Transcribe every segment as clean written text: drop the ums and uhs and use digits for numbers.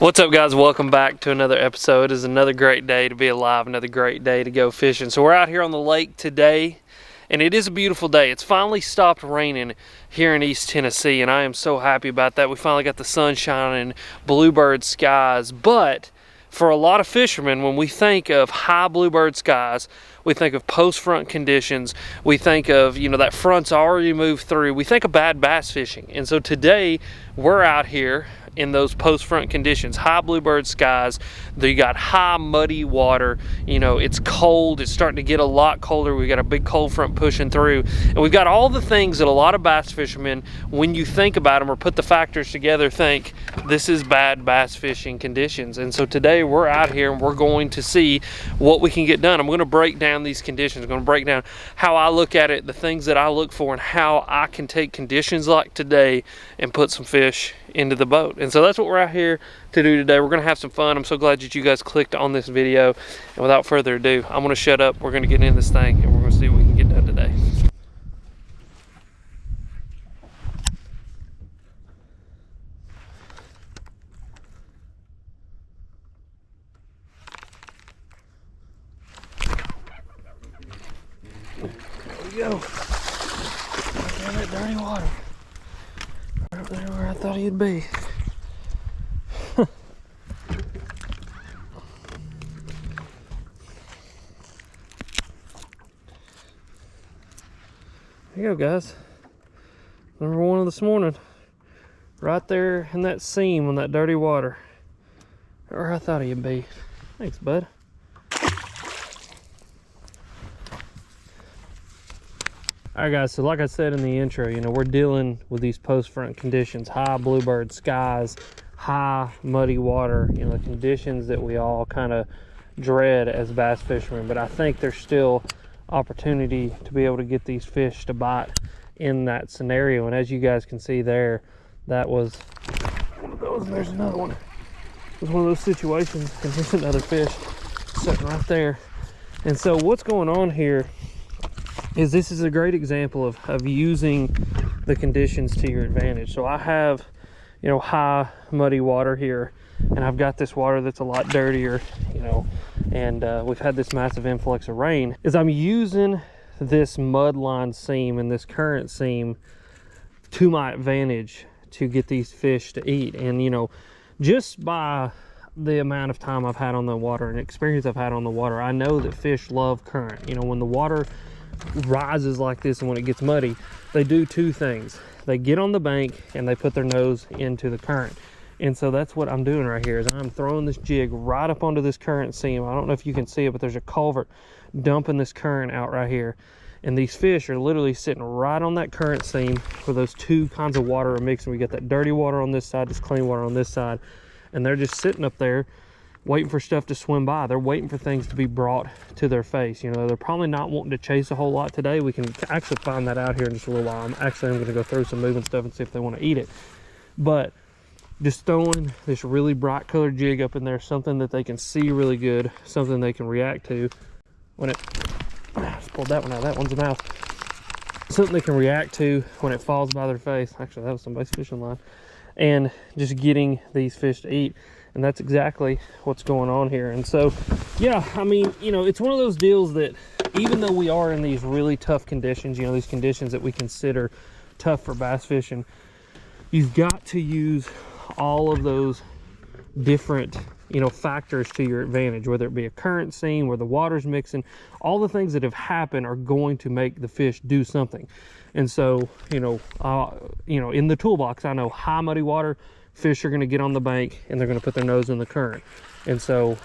What's up, guys? Welcome back to another episode. It is another great day to be alive, another great day to go fishing. So we're out here on the lake today, and it is a beautiful day. It's finally stopped raining here in East Tennessee, and I am so happy about that. We finally got the sun shining, bluebird skies. But for a lot of fishermen, when we think of high bluebird skies, we think of post-front conditions, we think of, that front's already moved through, we think of bad bass fishing. And so today we're out here in those post-front conditions, high bluebird skies. You got high muddy water, it's cold, it's starting to get a lot colder. We got a big cold front pushing through, and we've got all the things that a lot of bass fishermen, when you think about them or put the factors together, think this is bad bass fishing conditions. And so today we're out here and we're going to see what we can get done. I'm going to break down these conditions. I'm going to break down how I look at it, the things that I look for, and how I can take conditions like today and put some fish into the boat. And so that's what we're out here to do today. We're gonna have some fun. I'm so glad that you guys clicked on this video, and without further ado, I'm gonna shut up. We're gonna get into this thing and we're gonna see what we can get done today. There we go. Look at that dirty water right up there where I thought he'd be. There you go, guys. Number one of this morning. Right there in that seam on that dirty water. Where I thought he'd be. Thanks, bud. Alright, guys, so like I said in the intro, we're dealing with these post-front conditions. High bluebird skies, high muddy water, the conditions that we all kind of dread as bass fishermen. But I think there's still opportunity to be able to get these fish to bite in that scenario. And as you guys can see there, that was one of those, and there's another one. It was one of those situations, and there's another fish sitting right there. And so what's going on here is this is a great example of using the conditions to your advantage. So I have, high muddy water here, and I've got this water that's a lot dirtier, and we've had this massive influx of rain. Is I'm using this mud line seam and this current seam to my advantage to get these fish to eat. And just by the amount of time I've had on the water and experience I've had on the water, I know that fish love current. When the water rises like this and when it gets muddy, they do two things. They get on the bank and they put their nose into the current. And so that's what I'm doing right here, is I'm throwing this jig right up onto this current seam. I don't know if you can see it, but there's a culvert dumping this current out right here. And these fish are literally sitting right on that current seam where those two kinds of water are mixing. We got that dirty water on this side, this clean water on this side. And they're just sitting up there waiting for stuff to swim by. They're waiting for things to be brought to their face. They're probably not wanting to chase a whole lot today. We can actually find that out here in just a little while. I'm going to go through some moving stuff and see if they want to eat it. But just throwing this really bright colored jig up in there, something that they can see really good, something they can react to when it, I just pulled that one out, that one's a mouse. Something they can react to when it falls by their face. Actually, that was somebody's fishing line. And just getting these fish to eat. And that's exactly what's going on here. And so, yeah, it's one of those deals that even though we are in these really tough conditions, these conditions that we consider tough for bass fishing, you've got to use all of those different, factors to your advantage, whether it be a current seam where the water's mixing. All the things that have happened are going to make the fish do something. And so, in the toolbox, I know high muddy water, fish are going to get on the bank and they're going to put their nose in the current. And so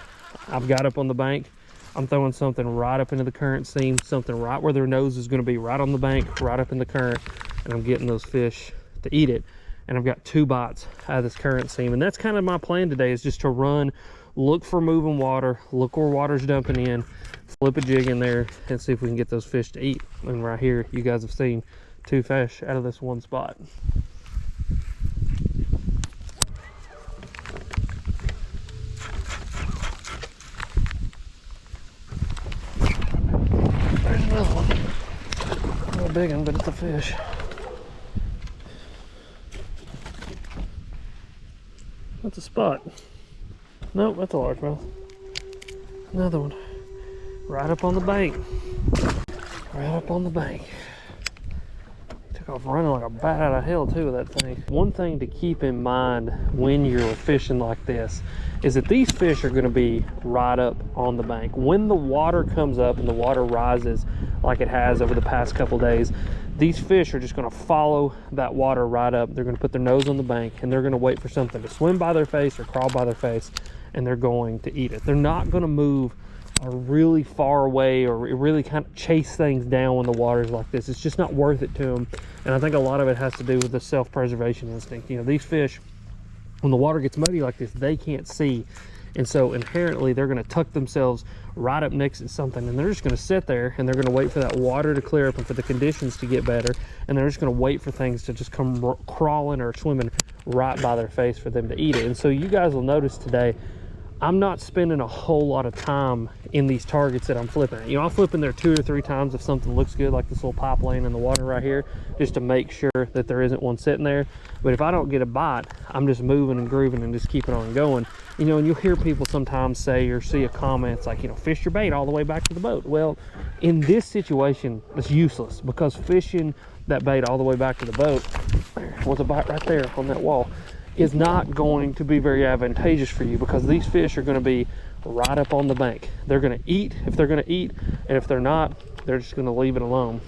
I've got up on the bank, I'm throwing something right up into the current seam, something right where their nose is going to be, right on the bank, right up in the current, and I'm getting those fish to eat it. And I've got 2 bites out of this current seam. And that's kind of my plan today, is just to run, look for moving water, look where water's dumping in, flip a jig in there, and see if we can get those fish to eat. And right here, you guys have seen 2 fish out of this one spot. There's another one. A little big one, but it's a fish. That's a spot. Nope, that's a largemouth. Another one. Right up on the bank. Right up on the bank. Took off running like a bat out of hell too with that thing. One thing to keep in mind when you're fishing like this is that these fish are going to be right up on the bank. When the water comes up and the water rises like it has over the past couple days, these fish are just going to follow that water right up. They're going to put their nose on the bank and they're going to wait for something to swim by their face or crawl by their face, and they're going to eat it. They're not going to move really far away or really kind of chase things down when the water's like this. It's just not worth it to them. And I think a lot of it has to do with the self-preservation instinct. You know, these fish, when the water gets muddy like this, they can't see, and so inherently they're going to tuck themselves right up next to something, and they're just going to sit there and they're going to wait for that water to clear up and for the conditions to get better, and they're just going to wait for things to just come crawling or swimming right by their face for them to eat it. And so you guys will notice today I'm not spending a whole lot of time in these targets that I'm flipping at. You know, I'll flip in there 2 or 3 times if something looks good, like this little pop lane in the water right here, just to make sure that there isn't one sitting there. But if I don't get a bite, I'm just moving and grooving and just keeping on going. You know, and you'll hear people sometimes say or see a comment like, you know, fish your bait all the way back to the boat. Well, in this situation, it's useless, because fishing that bait all the way back to the boat, there was a bite right there on that wall, is not going to be very advantageous for you, because these fish are going to be right up on the bank. They're going to eat if they're going to eat, and if they're not, they're just going to leave it alone.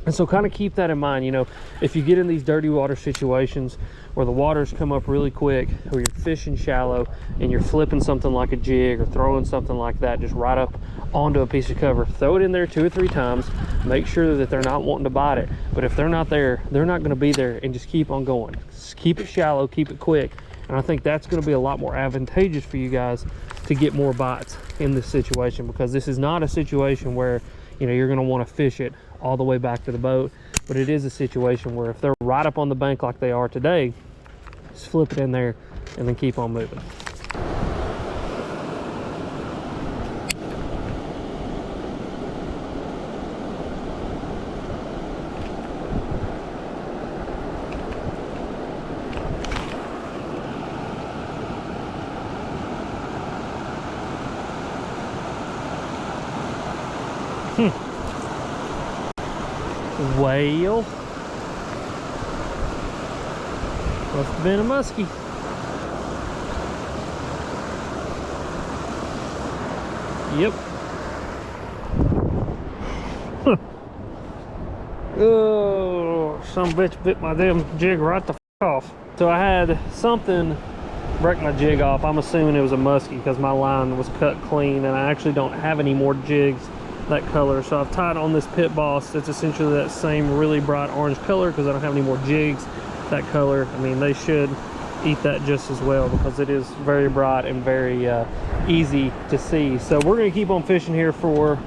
And so kind of keep that in mind. You know, if you get in these dirty water situations where the waters come up really quick, or you're fishing shallow and you're flipping something like a jig or throwing something like that just right up onto a piece of cover, throw it in there 2 or 3 times, make sure that they're not wanting to bite it. But if they're not there, they're not going to be there, and just keep on going. Just keep it shallow, keep it quick, and I think that's going to be a lot more advantageous for you guys to get more bites in this situation, because this is not a situation where, you know, you're going to want to fish it all the way back to the boat. But it is a situation where if they're right up on the bank like they are today, just flip it in there and then keep on moving. Whale. Must have been a muskie. Yep. Oh, some bitch bit my damn jig right the f off. So I had something break my jig off. I'm assuming it was a muskie because my line was cut clean, and I actually don't have any more jigs that color. So I've tied on this Pit Boss that's essentially that same really bright orange color, because I don't have any more jigs that color. I mean, they should eat that just as well, because it is very bright and very easy to see. So we're going to keep on fishing here for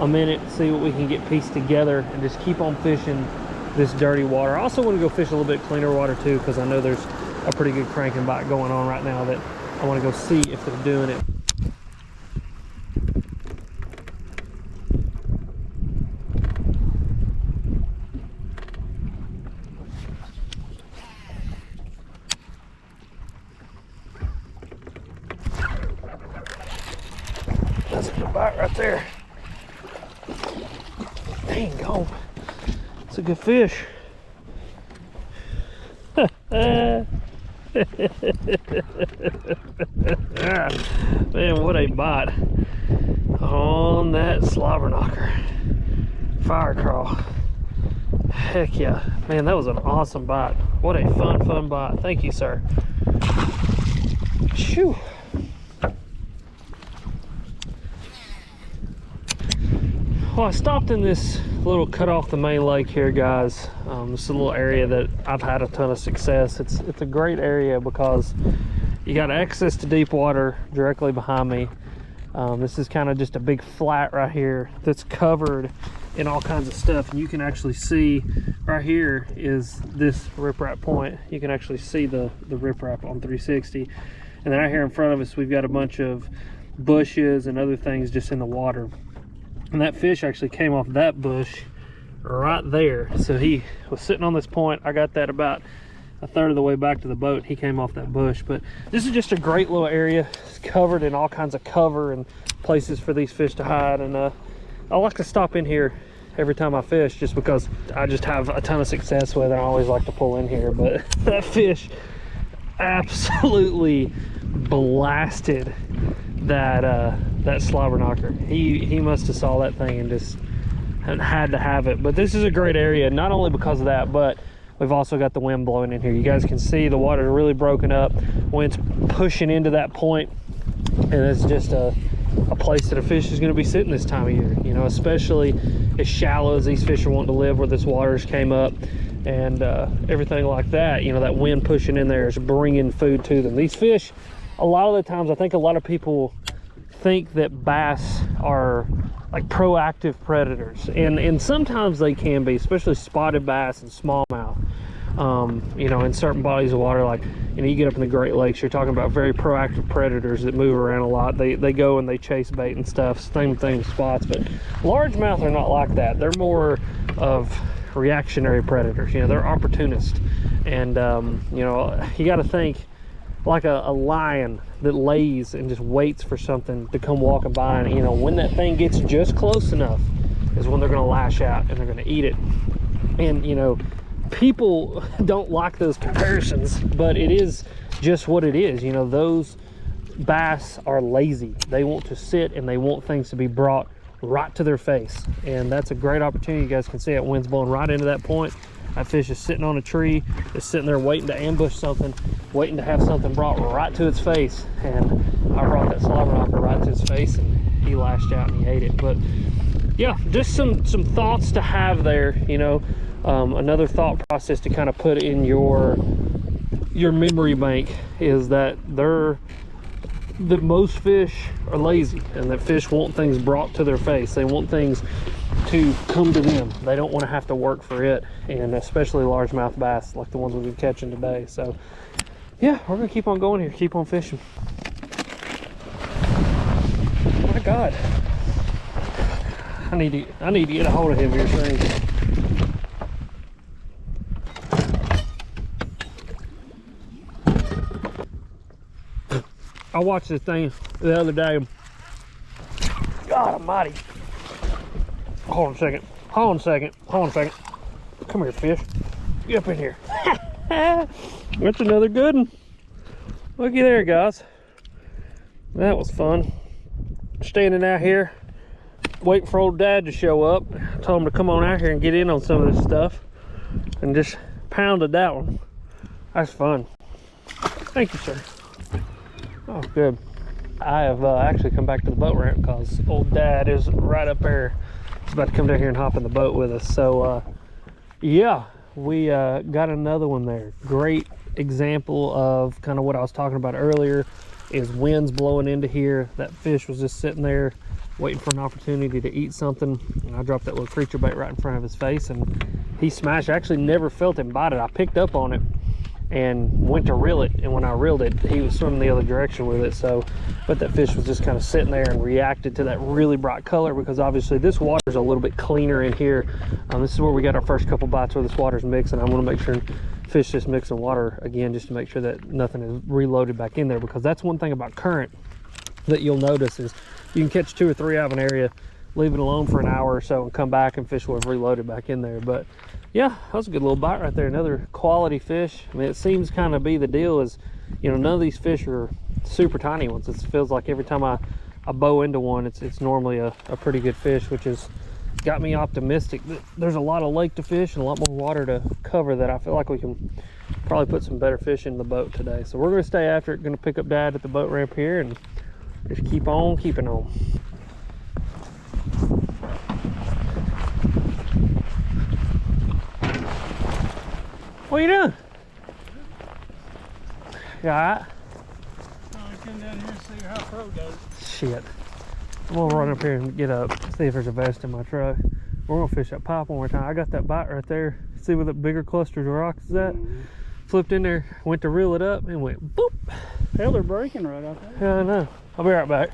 a minute, see what we can get pieced together, and just keep on fishing this dirty water. I also want to go fish a little bit cleaner water too, because I know there's a pretty good cranking bite going on right now that I want to go see if they're doing it. That's a good bite right there. Dang on. It's a good fish. Man, what a bite on that slobber knocker. Fire crawl. Heck yeah. Man, that was an awesome bite. What a fun bite. Thank you, sir. Shoo. Well, I stopped in this little cut off the main lake here, guys. This is a little area that I've had a ton of success. It's a great area because you got access to deep water directly behind me. This is kind of just a big flat right here that's covered in all kinds of stuff, and you can actually see right here is this riprap point. You can actually see the riprap on 360, and then right here in front of us we've got a bunch of bushes and other things just in the water. And that fish actually came off that bush right there. So he was sitting on this point. I got that about a third of the way back to the boat. He came off that bush. But this is just a great little area. It's it's covered in all kinds of cover and places for these fish to hide. And I like to stop in here every time I fish just because I just have a ton of success with it. I always like to pull in here, but that fish absolutely blasted that slobber knocker. He must have saw that thing and just had to have it. But this is a great area, not only because of that, but we've also got the wind blowing in here. You guys can see the water really broken up, wind's pushing into that point, and it's just a place that a fish is going to be sitting this time of year, you know, especially as shallow as these fish are wanting to live, where this waters came up and everything like that. You know, that wind pushing in there is bringing food to them. These fish, a lot of the times, I think a lot of people think that bass are like proactive predators, and sometimes they can be, especially spotted bass and smallmouth. You know, in certain bodies of water, like, you know, you get up in the Great Lakes, you're talking about very proactive predators that move around a lot. They go and they chase bait and stuff. Same thing with spots, but largemouth are not like that. They're more of reactionary predators. You know, they're opportunists, and you know, you got to think like a lion that lays and just waits for something to come walking by, and, you know, when that thing gets just close enough is when they're going to lash out and they're going to eat it. And, you know, people don't like those comparisons, but it is just what it is. You know, those bass are lazy. They want to sit and they want things to be brought right to their face, and that's a great opportunity. You guys can see it, wind's blowing right into that point. That fish is sitting on a tree, just sitting there waiting to ambush something, waiting to have something brought right to its face. And I brought that slobber knocker right to its face, and he lashed out and he ate it. But yeah, just some thoughts to have there. You know, another thought process to kind of put in your memory bank is that most fish are lazy, and that fish want things brought to their face. They want things to come to them. They don't want to have to work for it, and especially largemouth bass like the ones we've been catching today. So yeah, we're gonna keep on going here, keep on fishing. Oh my God, I need to get a hold of heavier things. I watched this thing the other day. God almighty. Hold on a second. Hold on a second. Hold on a second. Come here, fish. Get up in here. That's another good one. Looky there, guys. That was fun. Standing out here, waiting for old Dad to show up. I told him to come on out here and get in on some of this stuff, and just pounded that one. That's fun. Thank you, sir. Oh, good. I have actually come back to the boat ramp because old Dad is right up there. He's about to come down here and hop in the boat with us. So yeah, we got another one there. Great example of kind of what I was talking about earlier, is winds blowing into here. That fish was just sitting there waiting for an opportunity to eat something, and I dropped that little creature bait right in front of his face, and he smashed. I actually never felt him bite it. I picked up on it and went to reel it, and when I reeled it, he was swimming the other direction with it. So, but that fish was just kind of sitting there and reacted to that really bright color, because obviously this water's a little bit cleaner in here. This is where we got our first couple bites where this water's mixing. I want to make sure fish just mixing water again, just to make sure that nothing is reloaded back in there, because that's one thing about current that you'll notice is you can catch 2 or 3 out of an area, leave it alone for an hour or so, and come back and fish will have reloaded back in there. But yeah, that was a good little bite right there. Another quality fish. I mean, it seems kind of be the deal is, you know, none of these fish are super tiny ones. It feels like every time I bow into one, it's normally a pretty good fish, which has got me optimistic. There's a lot of lake to fish and a lot more water to cover, that I feel like we can probably put some better fish in the boat today. So we're going to stay after it. Going to pick up Dad at the boat ramp here and just keep on keeping on. What are you doing? You alright? I come down here and see how pro goes. Shit. I'm gonna run up here and get up, see if there's a vest in my truck. We're gonna fish that pipe one more time. I got that bite right there. See where the bigger clusters of rocks is at? Flipped in there, went to reel it up, and went boop. Hell, they're breaking right out there. Yeah, I know. I'll be right back.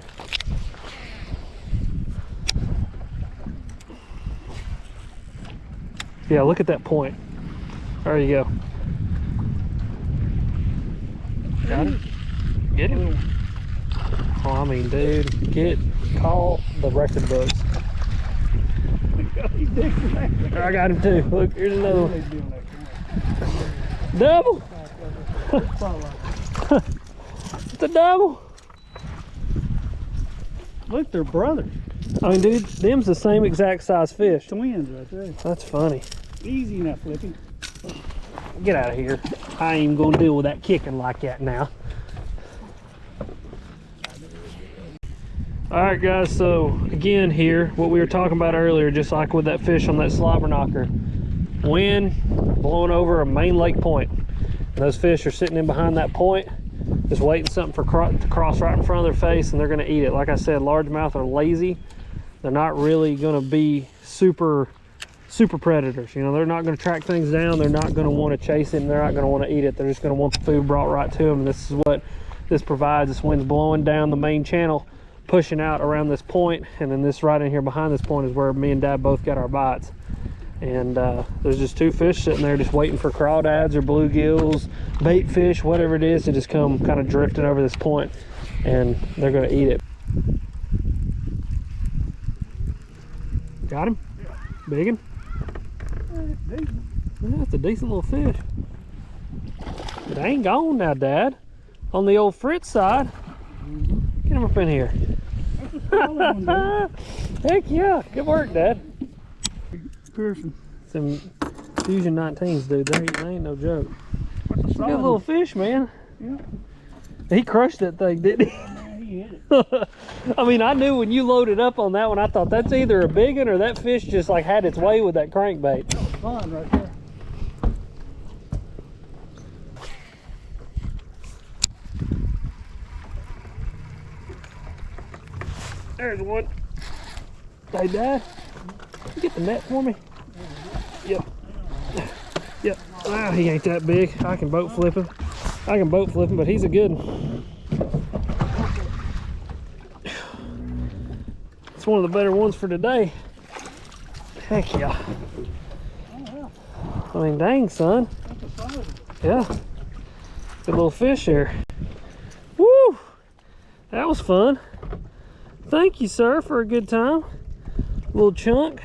Yeah, look at that point. There you go. Got it? Get him. I mean, dude, call the record books. I got him too. Look, here's another one. Double. It's a double. Look, they're brothers. I mean, dude, them's the same exact size fish. Twins right there. That's funny. Easy enough, Flippy. Get out of here. I ain't even gonna deal with that kicking like that now. All right, guys, so again here, what we were talking about earlier, just like with that fish on that slobber knocker, wind blowing over a main lake point. And those fish are sitting in behind that point, just waiting something to cross right in front of their face, and they're gonna eat it. Like I said, largemouth are lazy. They're not really gonna be super predators. You know, they're not gonna track things down. They're not gonna wanna chase it, and they're not gonna wanna eat it. They're just gonna want the food brought right to them. And this is what this provides. This wind's blowing down the main channel, pushing out around this point, and then this right in here behind this point is where me and Dad both got our bites. And there's just two fish sitting there just waiting for crawdads or bluegills, bait fish, whatever it is, to just come kind of drifting over this point, and they're going to eat it. Got him? Yeah. Big one? Yeah, that's a decent little fish. It ain't gone now, Dad. On the old Fritz side. Get him up in here. That's a solid one, dude. Heck yeah. Good work, Dad. Pearson. Some Fusion 19s, dude. They ain't no joke. That's a Good solid little one. fish, man. Yeah. He crushed that thing, didn't he? Yeah, he hit it. I mean, I knew when you loaded up on that one, I thought that's either a big one or that fish just like had its way with that crankbait. That was fun right there. There's one. Hey, Dad, you get the net for me? Yep. Yep. Ah, he ain't that big. I can boat flip him. But he's a good one. It's one of the better ones for today. Heck yeah. I mean, dang, son. That's a solid one. Yeah. Good little fish there. Woo! That was fun. Thank you, sir, for a good time. Little chunk.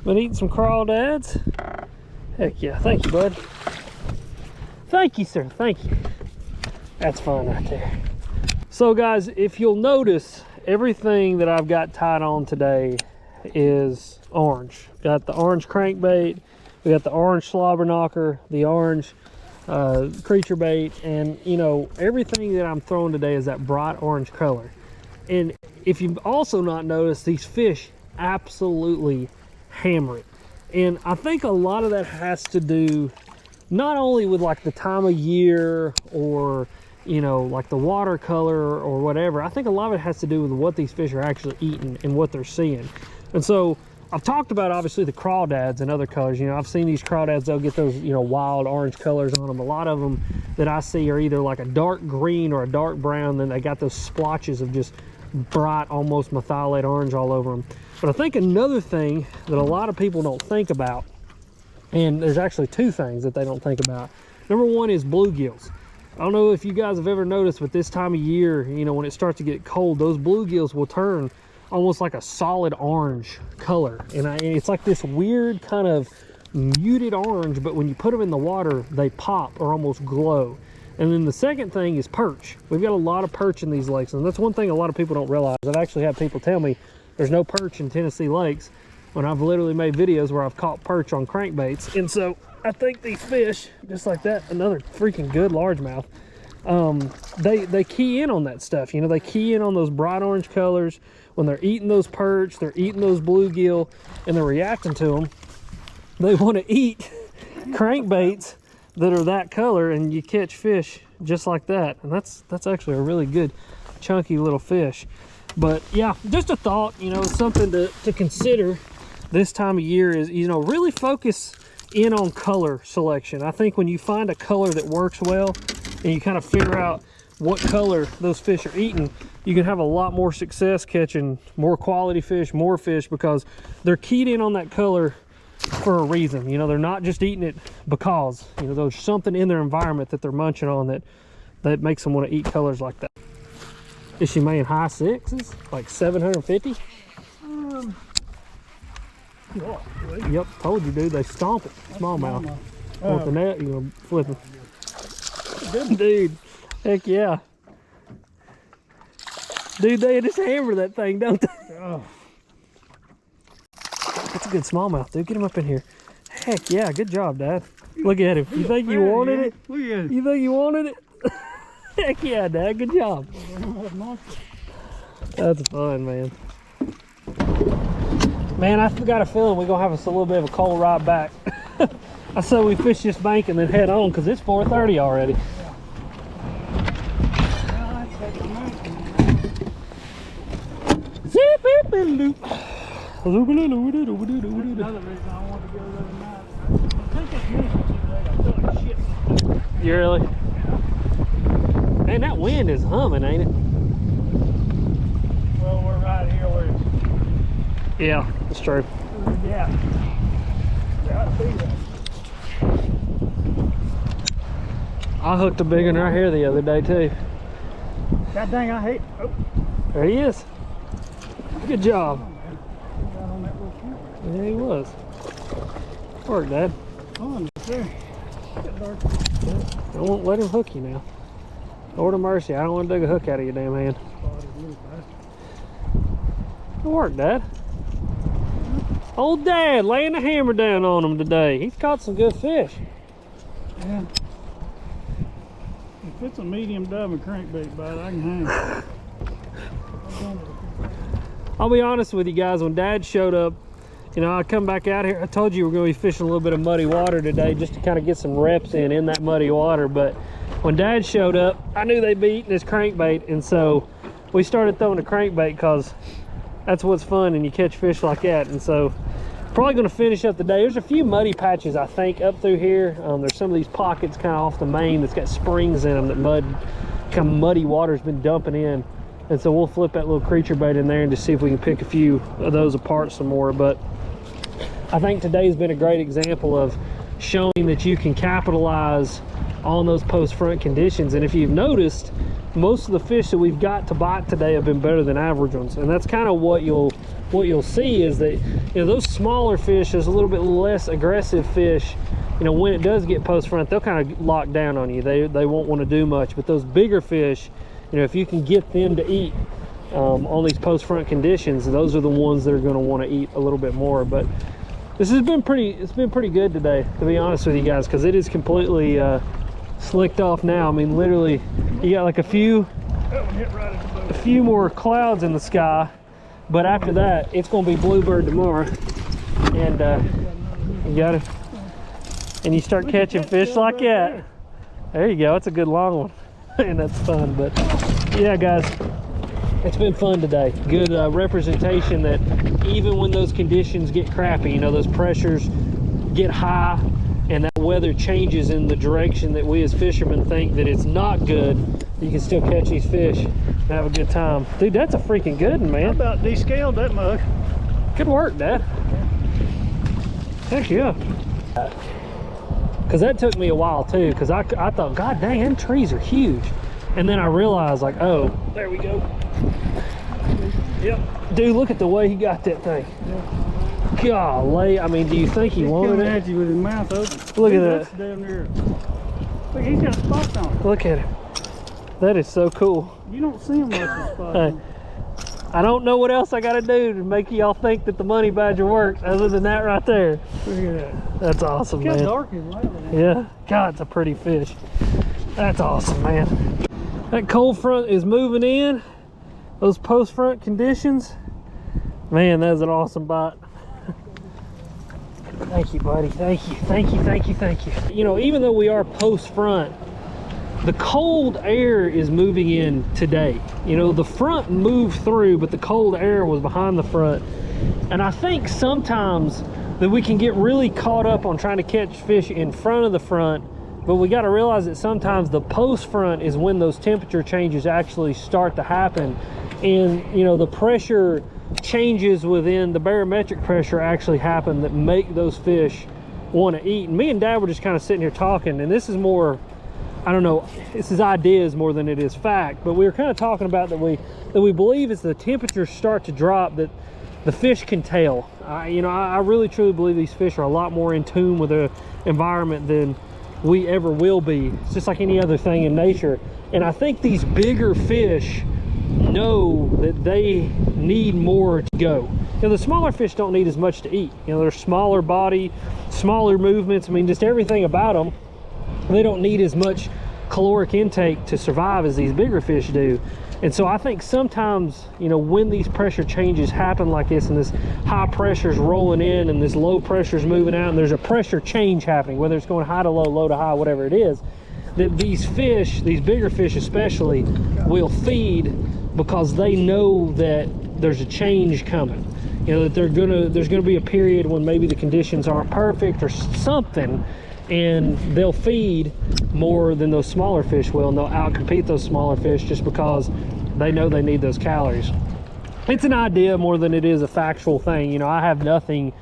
Been eating some crawdads. Heck yeah. Thank you, bud. Thank you, sir. Thank you. That's fun right there. So, guys, if you'll notice, everything that I've got tied on today is orange. Got the orange crankbait. We got the orange slobber knocker, the orange creature bait, and you know, everything that I'm throwing today is that bright orange color. And if you've also not noticed, these fish absolutely hammer it. And I think a lot of that has to do not only with like the time of year or, you know, like the watercolor or whatever. I think a lot of it has to do with what these fish are actually eating and what they're seeing. And so I've talked about obviously the crawdads and other colors. You know, I've seen these crawdads, they'll get those, you know, wild orange colors on them. A lot of them that I see are either like a dark green or a dark brown, then they got those splotches of just bright, almost methylate orange all over them. But I think another thing that a lot of people don't think about, and there's actually two things that they don't think about. Number one is bluegills. I don't know if you guys have ever noticed, but this time of year, you know, when it starts to get cold, those bluegills will turn almost like a solid orange color. And it's like this weird kind of muted orange, but when you put them in the water, they pop or almost glow. And then the second thing is perch. We've got a lot of perch in these lakes, and that's one thing a lot of people don't realize. I've actually had people tell me there's no perch in Tennessee lakes when I've literally made videos where I've caught perch on crankbaits. And so I think these fish, just like that, another freaking good largemouth, they key in on that stuff. You know, they key in on those bright orange colors. When they're eating those perch, they're eating those bluegill, and they're reacting to them. They want to eat crankbaits that are that color, and you catch fish just like that. And that's actually a really good chunky little fish. But yeah, just a thought, you know, something to consider this time of year is, you know, really focus in on color selection. I think when you find a color that works well and you kind of figure out what color those fish are eating, you can have a lot more success catching more quality fish, more fish, because they're keyed in on that color for a reason. You know, they're not just eating it because, you know, there's something in their environment that they're munching on that makes them want to eat colors like that. Is she making high sixes? Like 750? Yeah, Yep, told you, dude. They stomp it. Smallmouth. Want the net? You gonna flip it? Dude, heck yeah. Dude, they just hammer that thing, don't they? Oh. That's a good smallmouth, dude. Get him up in here. Heck yeah, good job, Dad. Look at him. You think you wanted it? Look at it. You think you wanted it? Heck yeah, Dad. Good job. That's fun, man. Man, I got a feeling we're going to have us a little bit of a cold ride back. I say we fish this bank and then head on because it's 4:30 already. Zip it, loop. Another reason I wanted to go the other night. I think it's missing today. I feel like shit. You really? Man, that wind is humming, ain't it? Well, we're right here where it's, Yeah, that's true. yeah. Yeah, I see that. I hooked a big one right here the other day, too. God dang, I hate. Oh, There he is. Good job. got on that little camera. Yeah, he was. Work, Dad. Oh, it's there. Get dark. I won't let him hook you now. Lord of mercy, I don't want to dig a hook out of your damn hand. Good work, Dad. Old Dad laying the hammer down on him today. He's caught some good fish. Yeah. If it's a medium dub and crankbait bite, I can hang. I'll be honest with you guys, when Dad showed up, you know, I come back out here, I told you we're going to be fishing a little bit of muddy water today just to kind of get some reps in that muddy water. But when Dad showed up, I knew they'd be eating his crankbait, and so we started throwing the crankbait because that's what's fun and you catch fish like that. And so probably going to finish up the day. There's a few muddy patches, I think, up through here. There's some of these pockets kind of off the main that's got springs in them that kind of muddy water's been dumping in. And so we'll flip that little creature bait in there and just see if we can pick a few of those apart some more. But I think today's been a great example of showing that you can capitalize on those post front conditions. And if you've noticed, most of the fish that we've got to bite today have been better than average ones. And that's kind of what you'll see is that, you know, those smaller fish, those a little bit less aggressive fish, you know, when it does get post front, they'll kind of lock down on you. They won't want to do much. But those bigger fish, you know, if you can get them to eat on these post front conditions, those are the ones that are going to want to eat a little bit more. But this has been it's been pretty good today, to be honest with you guys, because it is completely slicked off now. I mean, literally, you got like a few more clouds in the sky, but after that, it's going to be bluebird tomorrow, and you got it. And you start catching fish like that. There you go. It's a good long one. And that's fun. But yeah, guys, it's been fun today. Good representation that even when those conditions get crappy, you know, those pressures get high and that weather changes in the direction that we as fishermen think that it's not good, you can still catch these fish and have a good time. Dude, that's a freaking good one, man. How about descaled that mug? Good work, Dad. Heck yeah. Because that took me a while too, because I thought, God dang, them trees are huge. And then I realized, like, oh, there we go. Yep. Dude, look at the way he got that thing. Golly, I mean, do you think he wanted coming it? at you with his mouth open. Look at That's that. damn near. Look, he's got spots on it. Look at him. That is so cool. You don't see him much with spots Hey, on it. I don't know what else I got to do to make y'all think that the money badger works other than that right there. Look at that. That's awesome, Look how man. dark his lately. Yeah, God, it's a pretty fish. That's awesome, man. That cold front is moving in. Those post front conditions, man, that's an awesome bite. Thank you, buddy. Thank you, thank you, thank you, thank you. You know, even though we are post front, the cold air is moving in today. You know, the front moved through, but the cold air was behind the front. And I think sometimes that we can get really caught up on trying to catch fish in front of the front, but we got to realize that sometimes the post front is when those temperature changes actually start to happen. And, you know, the pressure changes within the barometric pressure actually happen that make those fish want to eat. And me and Dad were just kind of sitting here talking, and this is more I don't know, this is ideas more than it is fact, but we were kind of talking about that we believe as the temperatures start to drop that the fish can tell. You know, I really truly believe these fish are a lot more in tune with the environment than we ever will be. It's just like any other thing in nature. And I think these bigger fish know that they need more to go. You know, the smaller fish don't need as much to eat. You know, they're smaller body, smaller movements. I mean, just everything about them. They don't need as much caloric intake to survive as these bigger fish do. And so I think sometimes, you know, when these pressure changes happen like this, and this high pressure's rolling in and this low pressure's moving out, and there's a pressure change happening, whether it's going high to low, low to high, whatever it is, that these fish, these bigger fish especially, will feed because they know that there's a change coming. You know, that there's gonna be a period when maybe the conditions aren't perfect or something, and they'll feed more than those smaller fish will, and they'll outcompete those smaller fish just because they know they need those calories. It's an idea more than it is a factual thing. You know, I have nothing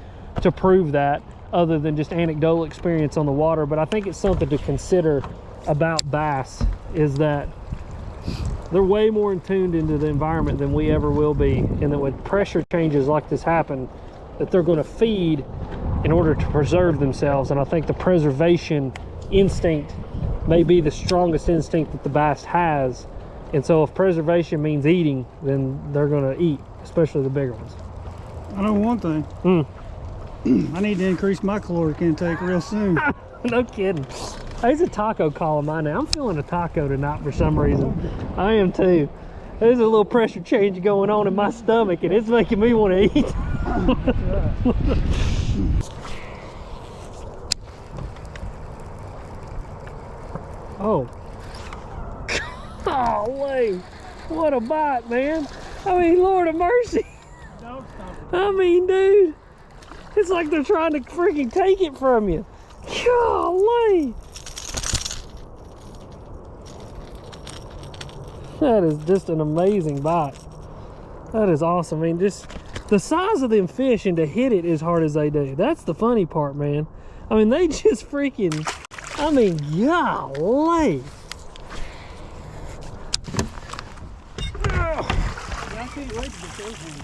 to prove that other than just anecdotal experience on the water, but I think it's something to consider about bass, is that they're way more in tuned into the environment than we ever will be, and that when pressure changes like this happen, that they're going to feed in order to preserve themselves. And I think the preservation instinct may be the strongest instinct that the bass has. And so if preservation means eating, then they're going to eat, especially the bigger ones. I know one thing. I need to increase my caloric intake real soon. No kidding. There's a taco call of mine now. I'm feeling a taco tonight for some reason. I am too. There's a little pressure change going on in my stomach, and it's making me want to eat. Oh. Golly. What a bite, man. I mean, Lord of mercy. I mean, dude. It's like they're trying to freaking take it from you. Golly. That is just an amazing bite. That is awesome. I mean, just the size of them fish, and to hit it as hard as they do. That's the funny part, man. I mean, they just freaking, I mean, golly. I can't wait to get those ones.